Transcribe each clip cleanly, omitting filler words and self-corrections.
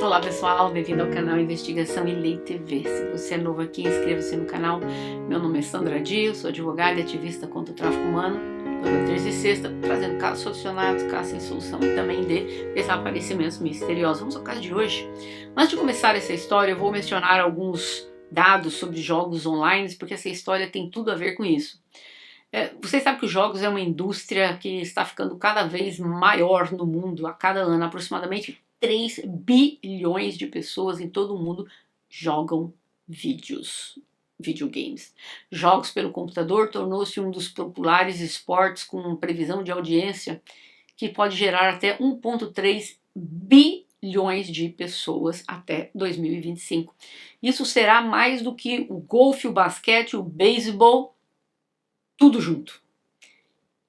Olá pessoal, bem-vindo ao canal Investigação e Lei TV. Se você é novo aqui, inscreva-se no canal. Meu nome é Sandra Dio, sou advogada e ativista contra o tráfico humano. Toda terça e sexta, trazendo casos solucionados, casos sem solução e também de desaparecimentos misteriosos. Vamos ao caso de hoje. Antes de começar essa história, eu vou mencionar alguns dados sobre jogos online, porque essa história tem tudo a ver com isso. Vocês sabem que os jogos é uma indústria que está ficando cada vez maior no mundo a cada ano. Aproximadamente 3 bilhões de pessoas em todo o mundo jogam videogames. Jogos pelo computador tornou-se um dos populares esportes com previsão de audiência que pode gerar até 1,3 bilhões de pessoas até 2025. Isso será mais do que o golfe, o basquete, o beisebol, tudo junto.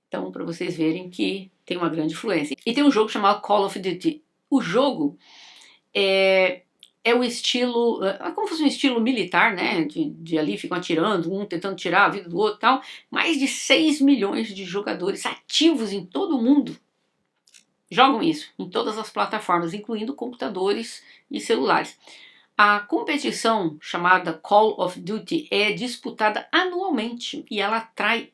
Então, para vocês verem que tem uma grande influência. E tem um jogo chamado Call of Duty. O jogo é o estilo, é como se fosse um estilo militar, né? De ali ficam atirando, um tentando tirar a vida do outro e tal. Mais de 6 milhões de jogadores ativos em todo o mundo jogam isso, em todas as plataformas, incluindo computadores e celulares. A competição chamada Call of Duty é disputada anualmente e ela atrai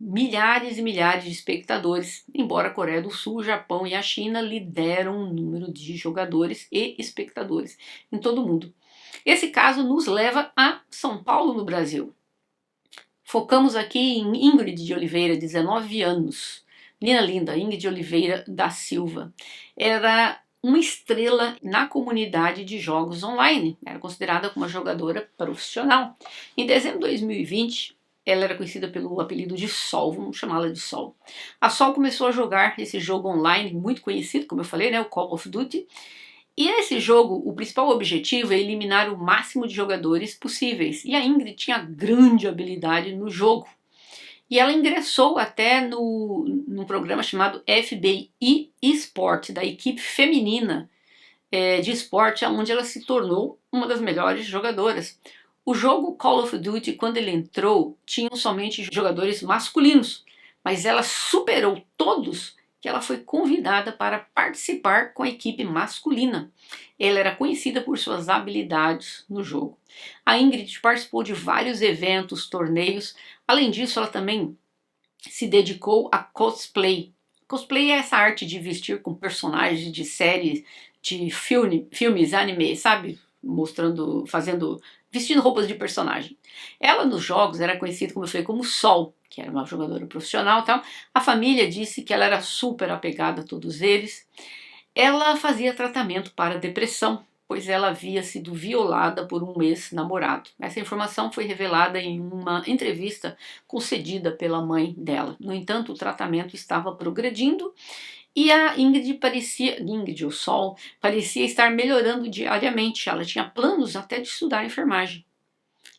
milhares e milhares de espectadores, embora a Coreia do Sul, o Japão e a China lideram o número de jogadores e espectadores em todo o mundo. Esse caso nos leva a São Paulo, no Brasil. Focamos aqui em Ingrid de Oliveira, 19 anos. Menina linda, Ingrid Oliveira da Silva. Era uma estrela na comunidade de jogos online. Era considerada como uma jogadora profissional. Em dezembro de 2020, ela era conhecida pelo apelido de Sol, vamos chamá-la de Sol. A Sol começou a jogar esse jogo online muito conhecido, como eu falei, né, o Call of Duty. E nesse jogo, o principal objetivo é eliminar o máximo de jogadores possíveis. E a Ingrid tinha grande habilidade no jogo. E ela ingressou até num programa chamado FBI eSport, da equipe feminina de esporte, onde ela se tornou uma das melhores jogadoras. O jogo Call of Duty, quando ele entrou, tinham somente jogadores masculinos, mas ela superou todos que ela foi convidada para participar com a equipe masculina. Ela era conhecida por suas habilidades no jogo. A Ingrid participou de vários eventos, torneios. Além disso, ela também se dedicou a cosplay. Cosplay é essa arte de vestir com personagens de séries, de filmes, anime, sabe? Vestindo roupas de personagem. Ela nos jogos era conhecida, como eu falei, como Sol, que era uma jogadora profissional e tal. A família disse que ela era super apegada a todos eles. Ela fazia tratamento para depressão, pois ela havia sido violada por um ex-namorado. Essa informação foi revelada em uma entrevista concedida pela mãe dela. No entanto, o tratamento estava progredindo e a Ingrid ou Sol, parecia estar melhorando diariamente. Ela tinha planos até de estudar enfermagem.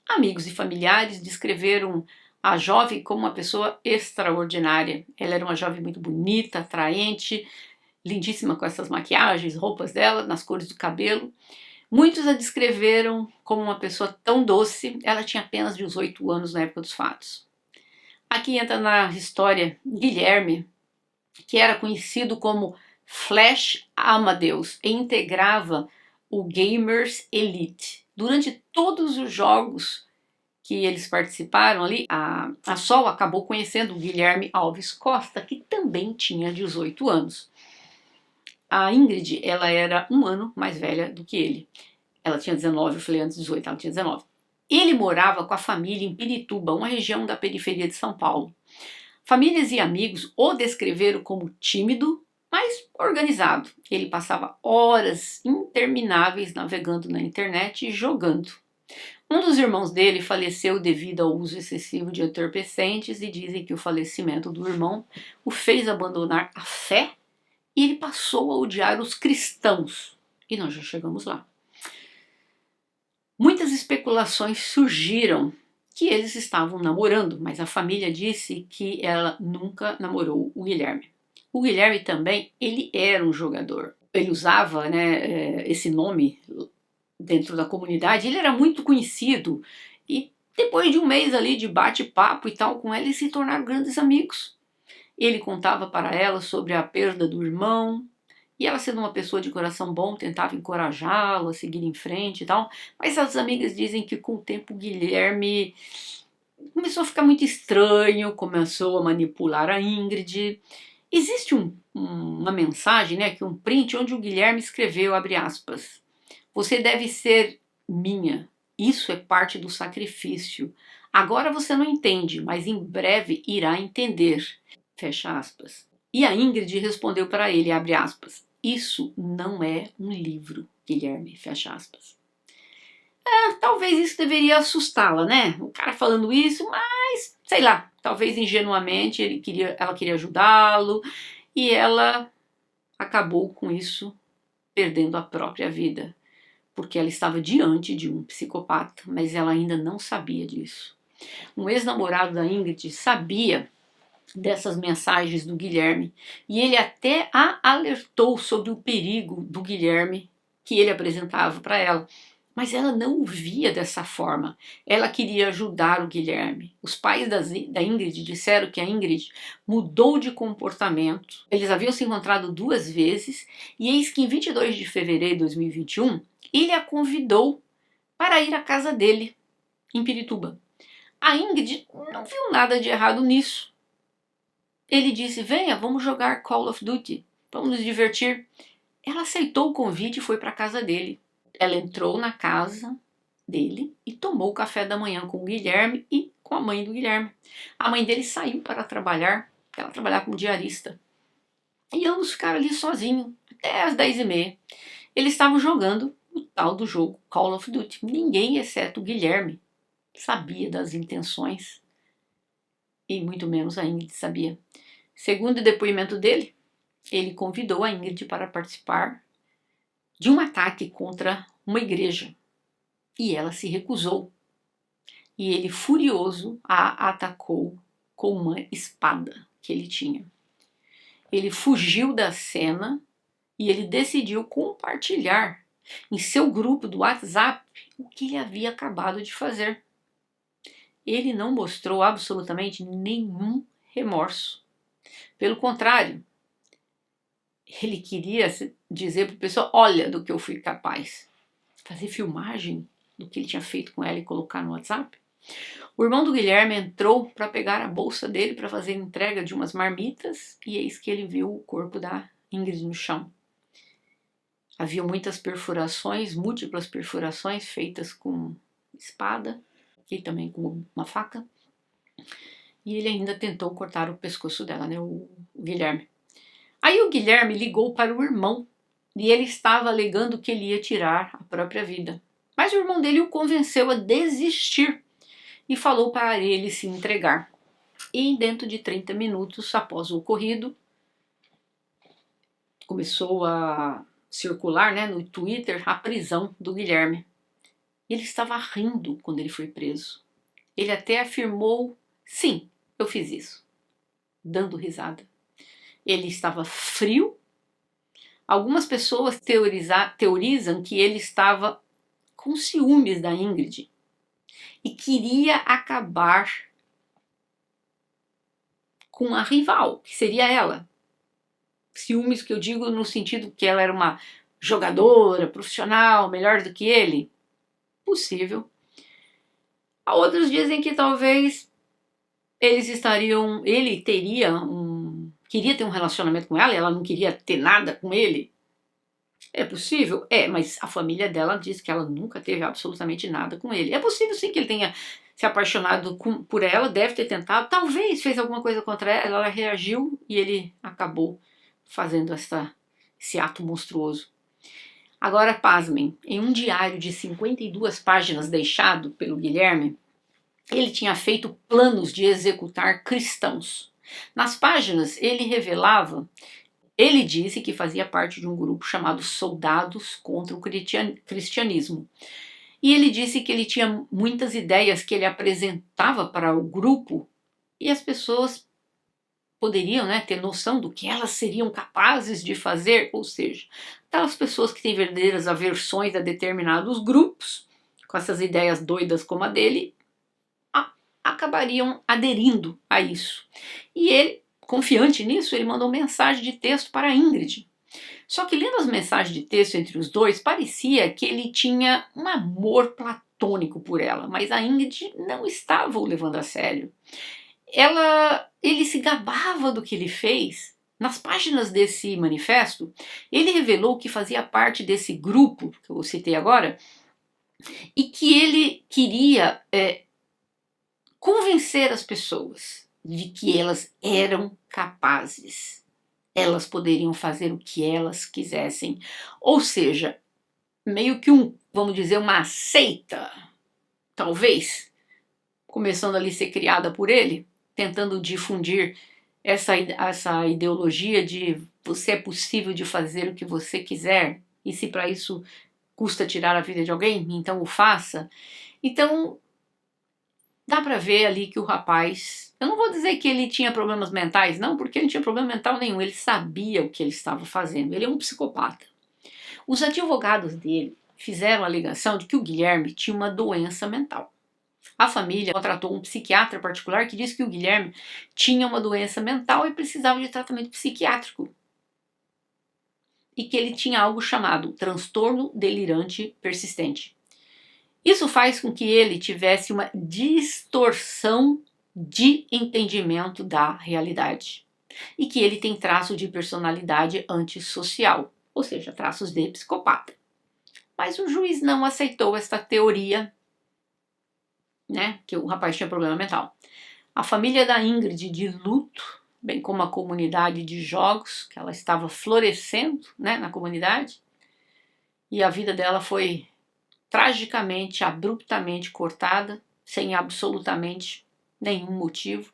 Amigos e familiares descreveram a jovem como uma pessoa extraordinária. Ela era uma jovem muito bonita, atraente, lindíssima com essas maquiagens, roupas dela, nas cores do cabelo. Muitos a descreveram como uma pessoa tão doce. Ela tinha apenas 18 anos na época dos fatos. Aqui entra na história Guilherme, que era conhecido como Flash Amadeus e integrava o Gamers Elite. Durante todos os jogos que eles participaram ali, a Sol acabou conhecendo o Guilherme Alves Costa, que também tinha 18 anos. A Ingrid, ela era um ano mais velha do que ele. Ela tinha 19, eu falei antes 18, ela tinha 19. Ele morava com a família em Pirituba, uma região da periferia de São Paulo. Famílias e amigos o descreveram como tímido, mas organizado. Ele passava horas intermináveis navegando na internet e jogando. Um dos irmãos dele faleceu devido ao uso excessivo de entorpecentes e dizem que o falecimento do irmão o fez abandonar a fé e ele passou a odiar os cristãos. E nós já chegamos lá. Muitas especulações surgiram que eles estavam namorando, mas a família disse que ela nunca namorou o Guilherme. O Guilherme também, ele era um jogador. Ele usava, esse nome dentro da comunidade, ele era muito conhecido e depois de um mês ali de bate-papo e tal com ela, eles se tornaram grandes amigos. Ele contava para ela sobre a perda do irmão E ela, sendo uma pessoa de coração bom, tentava encorajá-lo a seguir em frente e tal. Mas as amigas dizem que com o tempo o Guilherme começou a ficar muito estranho, começou a manipular a Ingrid. Existe uma mensagem, né, que um print onde o Guilherme escreveu, abre aspas, você deve ser minha, isso é parte do sacrifício. Agora você não entende, mas em breve irá entender, fecha aspas. E a Ingrid respondeu para ele, abre aspas, isso não é um livro, Guilherme, fecha aspas. Talvez isso deveria assustá-la, né? O cara falando isso, mas sei lá, talvez ingenuamente ela queria ajudá-lo e ela acabou com isso perdendo a própria vida, porque ela estava diante de um psicopata, mas ela ainda não sabia disso. Um ex-namorado da Ingrid sabia dessas mensagens do Guilherme e ele até a alertou sobre o perigo do Guilherme que ele apresentava para ela. Mas ela não o via dessa forma. Ela queria ajudar o Guilherme. Os pais da Ingrid disseram que a Ingrid mudou de comportamento. Eles haviam se encontrado 2 vezes e eis que em 22 de fevereiro de 2021 ele a convidou para ir à casa dele, em Pirituba. A Ingrid não viu nada de errado nisso. Ele disse, venha, vamos jogar Call of Duty, vamos nos divertir. Ela aceitou o convite e foi para a casa dele. Ela entrou na casa dele e tomou o café da manhã com o Guilherme e com a mãe do Guilherme. A mãe dele saiu para trabalhar, ela trabalhava como diarista. E ambos ficaram ali sozinhos, até às 10h30. Eles estavam jogando o tal do jogo Call of Duty. Ninguém, exceto o Guilherme, sabia das intenções. E muito menos a Ingrid sabia. Segundo o depoimento dele, ele convidou a Ingrid para participar de um ataque contra uma igreja. E ela se recusou. E ele, furioso, a atacou com uma espada que ele tinha. Ele fugiu da cena e ele decidiu compartilhar em seu grupo do WhatsApp o que ele havia acabado de fazer. Ele não mostrou absolutamente nenhum remorso. Pelo contrário, ele queria dizer para o pessoal, olha do que eu fui capaz. Fazer filmagem do que ele tinha feito com ela e colocar no WhatsApp. O irmão do Guilherme entrou para pegar a bolsa dele para fazer entrega de umas marmitas e eis que ele viu o corpo da Ingrid no chão. Havia muitas perfurações, múltiplas perfurações feitas com espada e também com uma faca. E ele ainda tentou cortar o pescoço dela, né, o Guilherme. Aí o Guilherme ligou para o irmão e ele estava alegando que ele ia tirar a própria vida. Mas o irmão dele o convenceu a desistir e falou para ele se entregar. E dentro de 30 minutos após o ocorrido, começou a circular, né, no Twitter a prisão do Guilherme. Ele estava rindo quando ele foi preso. Ele até afirmou, sim, eu fiz isso, dando risada. Ele estava frio. Algumas pessoas teorizam que ele estava com ciúmes da Ingrid e queria acabar com a rival, que seria ela. Ciúmes que eu digo no sentido que ela era uma jogadora, profissional, melhor do que ele. Possível. Outros dizem que talvez ele queria ter um relacionamento com ela e ela não queria ter nada com ele. É possível? É, mas a família dela diz que ela nunca teve absolutamente nada com ele. É possível sim que ele tenha se apaixonado por ela, deve ter tentado, talvez fez alguma coisa contra ela reagiu e ele acabou fazendo esse ato monstruoso. Agora, pasmem, em um diário de 52 páginas deixado pelo Guilherme, ele tinha feito planos de executar cristãos. Nas páginas, ele disse que fazia parte de um grupo chamado Soldados contra o Cristianismo. E ele disse que ele tinha muitas ideias que ele apresentava para o grupo e as pessoas poderiam, né, ter noção do que elas seriam capazes de fazer, ou seja, aquelas pessoas que têm verdadeiras aversões a determinados grupos, com essas ideias doidas como a dele, acabariam aderindo a isso. E ele, confiante nisso, ele mandou mensagem de texto para a Ingrid, Só que lendo as mensagens de texto entre os dois, parecia que ele tinha um amor platônico por ela, mas a Ingrid não estava o levando a sério. Ele se gabava do que ele fez. Nas páginas desse manifesto, ele revelou que fazia parte desse grupo, que eu citei agora, e que ele queria convencer as pessoas de que elas eram capazes. Elas poderiam fazer o que elas quisessem. Ou seja, meio que vamos dizer, uma seita, talvez, começando ali a ser criada por ele, tentando difundir essa ideologia de você é possível de fazer o que você quiser, e se para isso custa tirar a vida de alguém, então o faça. Então, dá para ver ali que o rapaz, eu não vou dizer que ele tinha problemas mentais, não, porque ele não tinha problema mental nenhum, ele sabia o que ele estava fazendo, ele é um psicopata. Os advogados dele fizeram a alegação de que o Guilherme tinha uma doença mental. A família contratou um psiquiatra particular que disse que o Guilherme tinha uma doença mental e precisava de tratamento psiquiátrico. E que ele tinha algo chamado transtorno delirante persistente. Isso faz com que ele tivesse uma distorção de entendimento da realidade. E que ele tem traço de personalidade antissocial, ou seja, traços de psicopata. Mas o juiz não aceitou esta teoria, né, que o rapaz tinha problema mental. A família da Ingrid de luto, bem como a comunidade de jogos, que ela estava florescendo, né, na comunidade, e a vida dela foi tragicamente, abruptamente cortada, sem absolutamente nenhum motivo.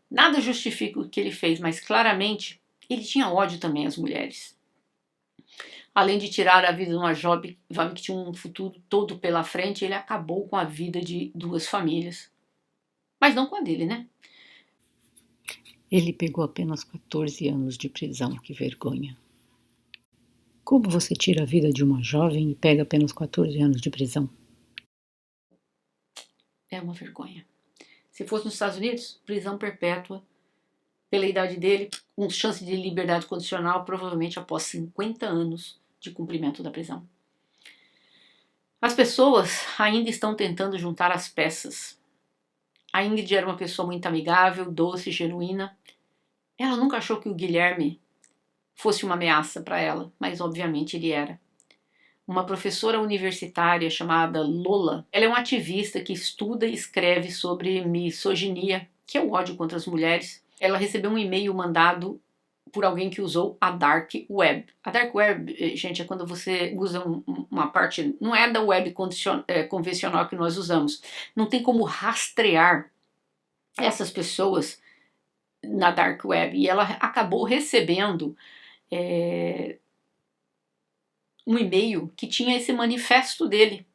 Nada justifica o que ele fez, mas claramente ele tinha ódio também às mulheres. Além de tirar a vida de uma jovem que tinha um futuro todo pela frente, ele acabou com a vida de 2 famílias. Mas não com a dele, né? Ele pegou apenas 14 anos de prisão, que vergonha. Como você tira a vida de uma jovem e pega apenas 14 anos de prisão? É uma vergonha. Se fosse nos Estados Unidos, prisão perpétua, pela idade dele, com chance de liberdade condicional, provavelmente após 50 anos de cumprimento da prisão. As pessoas ainda estão tentando juntar as peças. A Ingrid era uma pessoa muito amigável, doce, genuína. Ela nunca achou que o Guilherme fosse uma ameaça para ela, mas obviamente ele era. Uma professora universitária chamada Lola, ela é uma ativista que estuda e escreve sobre misoginia, que é o ódio contra as mulheres. Ela recebeu um e-mail mandado por alguém que usou a Dark Web. A Dark Web, gente, é quando você usa uma parte, não é da web convencional que nós usamos. Não tem como rastrear essas pessoas na Dark Web. E ela acabou recebendo um e-mail que tinha esse manifesto dele,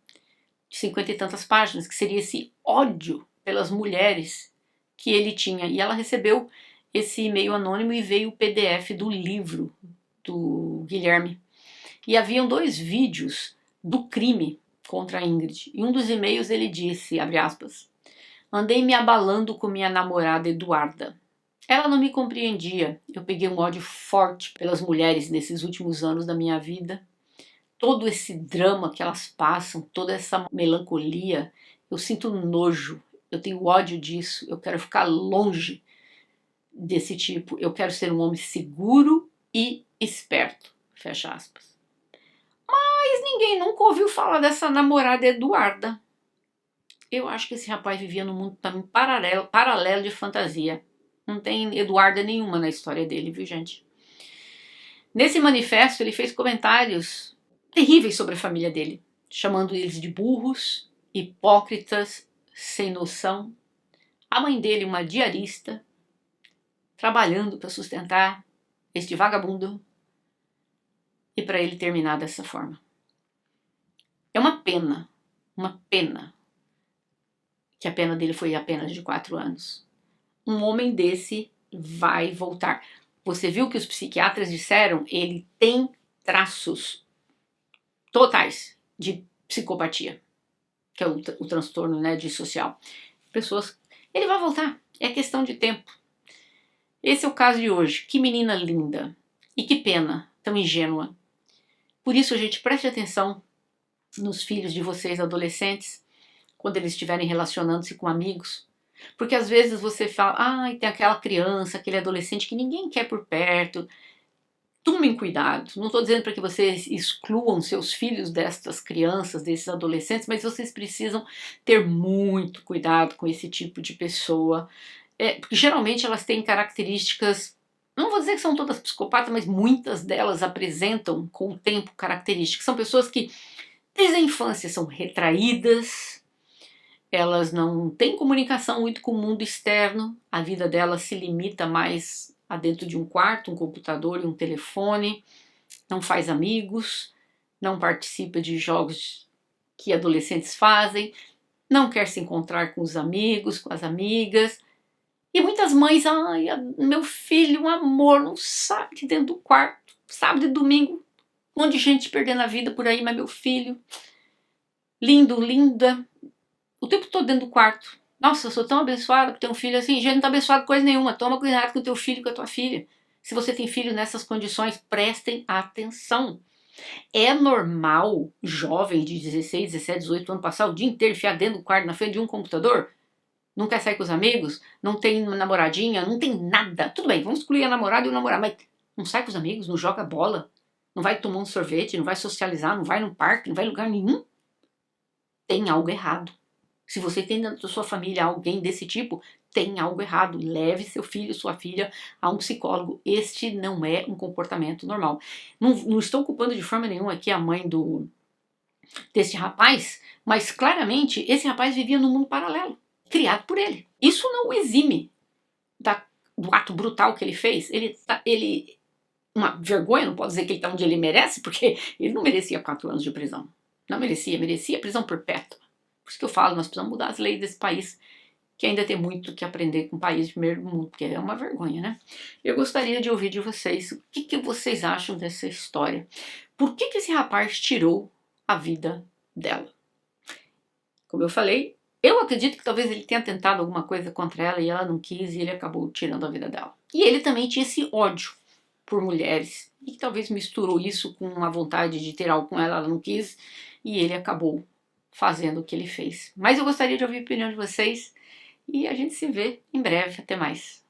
de 50 e tantas páginas, que seria esse ódio pelas mulheres que ele tinha. E ela recebeu esse e-mail anônimo e veio o PDF do livro do Guilherme. E haviam 2 vídeos do crime contra a Ingrid. E um dos e-mails ele disse, abre aspas, andei me abalando com minha namorada Eduarda. Ela não me compreendia. Eu peguei um ódio forte pelas mulheres nesses últimos anos da minha vida. Todo esse drama que elas passam, toda essa melancolia, eu sinto nojo, eu tenho ódio disso, eu quero ficar longe desse tipo, eu quero ser um homem seguro e esperto, fecha aspas. Mas ninguém nunca ouviu falar dessa namorada Eduarda. Eu acho que esse rapaz vivia num mundo também paralelo de fantasia. Não tem Eduarda nenhuma na história dele, viu, gente? Nesse manifesto ele fez comentários terríveis sobre a família dele, chamando eles de burros, hipócritas, sem noção. A mãe dele, uma diarista, trabalhando para sustentar este vagabundo, e para ele terminar dessa forma. É uma pena que a pena dele foi apenas de 4 anos. Um homem desse vai voltar. Você viu que os psiquiatras disseram? Ele tem traços totais de psicopatia, que é o transtorno, né, dissocial. Pessoas, ele vai voltar, é questão de tempo. Esse é o caso de hoje. Que menina linda e que pena tão ingênua. Por isso, gente, preste atenção nos filhos de vocês adolescentes, quando eles estiverem relacionando-se com amigos. Porque às vezes você fala, tem aquela criança, aquele adolescente que ninguém quer por perto. Tomem cuidado. Não estou dizendo para que vocês excluam seus filhos destas crianças, desses adolescentes, mas vocês precisam ter muito cuidado com esse tipo de pessoa. Porque geralmente elas têm características, não vou dizer que são todas psicopatas, mas muitas delas apresentam com o tempo características. São pessoas que desde a infância são retraídas, elas não têm comunicação muito com o mundo externo, a vida delas se limita mais a dentro de um quarto, um computador e um telefone, não faz amigos, não participa de jogos que adolescentes fazem, não quer se encontrar com os amigos, com as amigas. E muitas mães, meu filho, um amor, não sabe de dentro do quarto, sábado e domingo, um monte de gente perdendo a vida por aí, mas meu filho, lindo, linda, o tempo todo dentro do quarto. Nossa, eu sou tão abençoada por ter um filho assim. Gente, não tá abençoado com coisa nenhuma. Toma cuidado com o teu filho e com a tua filha. Se você tem filho nessas condições, prestem atenção. É normal jovens de 16, 17, 18 anos passar o dia inteiro enfiado dentro do quarto, na frente de um computador? Não quer sair com os amigos? Não tem namoradinha? Não tem nada? Tudo bem, vamos excluir a namorada e o namorado, mas não sai com os amigos, não joga bola, não vai tomar um sorvete, não vai socializar, não vai no parque, não vai em lugar nenhum? Tem algo errado. Se você tem dentro da sua família alguém desse tipo, tem algo errado. Leve seu filho, sua filha a um psicólogo. Este não é um comportamento normal. Não estou culpando de forma nenhuma aqui a mãe desse rapaz, mas claramente esse rapaz vivia num mundo paralelo, criado por ele. Isso não o exime do ato brutal que ele fez. Uma vergonha, não posso dizer que ele está onde ele merece, porque ele não merecia 4 anos de prisão. Não merecia prisão perpétua. Por isso que eu falo, nós precisamos mudar as leis desse país, que ainda tem muito que aprender com o país de primeiro mundo, porque é uma vergonha, né? Eu gostaria de ouvir de vocês, o que vocês acham dessa história? Por que esse rapaz tirou a vida dela? Como eu falei, eu acredito que talvez ele tenha tentado alguma coisa contra ela e ela não quis e ele acabou tirando a vida dela. E ele também tinha esse ódio por mulheres e que talvez misturou isso com a vontade de ter algo com ela, ela não quis e ele acabou fazendo o que ele fez. Mas eu gostaria de ouvir a opinião de vocês e a gente se vê em breve. Até mais.